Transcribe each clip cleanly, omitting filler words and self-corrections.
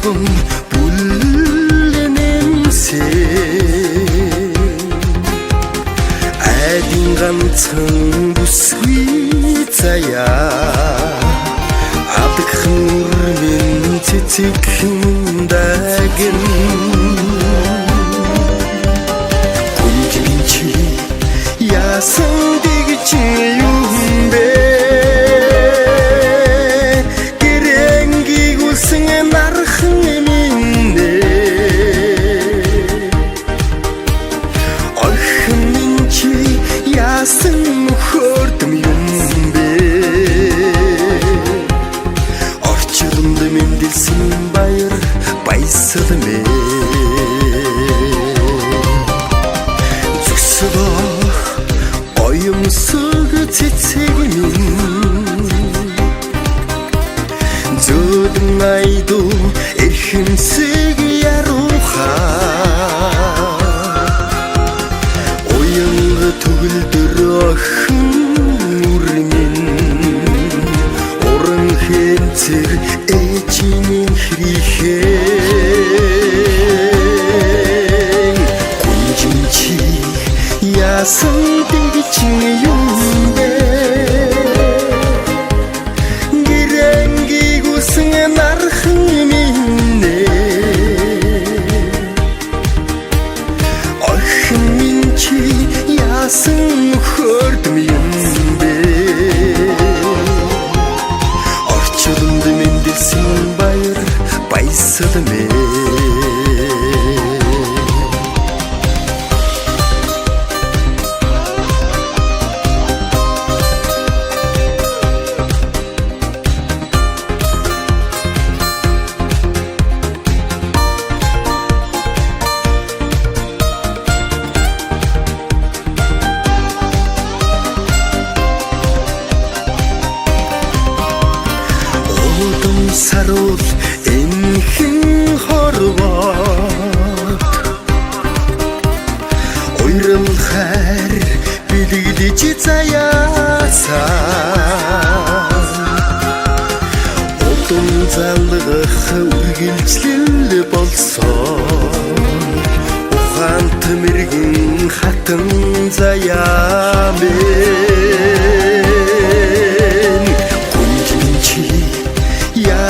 болгон бүлэнэмсэ айдын ганцхан бүсгүй заяа адагхан үрмэн цэцэгхэн дагэн гүнжинчи яасан дэгч юм бэ гэрэнгийг үсэн нархан минь охин минь чи яасан мөхөрдөм юм бэ орчинд мэндэлсэн баяр баясалмэ зүсбах оюмсог цэцэг минь зөдөн айду эрхэмсэг яруухаа оюн төгөлдөр охин үрмэн орон хэнцэр эчinin хрихээ гүнжинчи яасан дэгч юм бэ гэрэнгийг үсэн нархан минь охин минь чи яасан мөхөрдөм юм бэ орчинд мэндэлсэн баяр баясалмэ сарул эмхэн хорвоод ойрол хайр билэгдэж заяасан одон залгах үргэлжлэл болсон ухаант мэргэн хатан заяамэ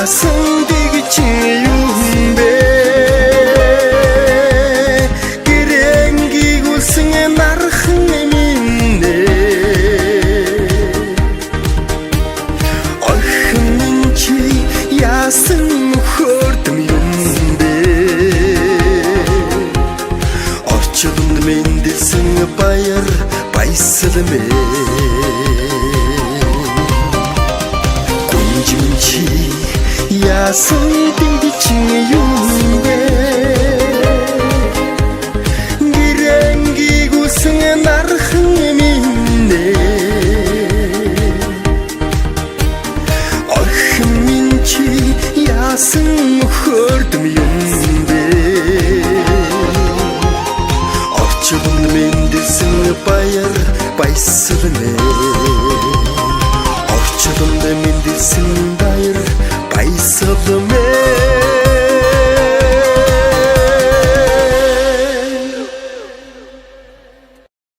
яасан дэгч юм бэ гэрэнгийг үсэн нархан минь охин минь чи яасан мөхөрдөм юм бэ орчинд мэндэлсэн баяр баясалмэ гүнжинчи яасан дэгч юм бэ гэрэнгийг үсэн нархан минь охин минь чи яасан мөхөрдөм юм бэ орчинд мэндэлсэн баяр баясалмэ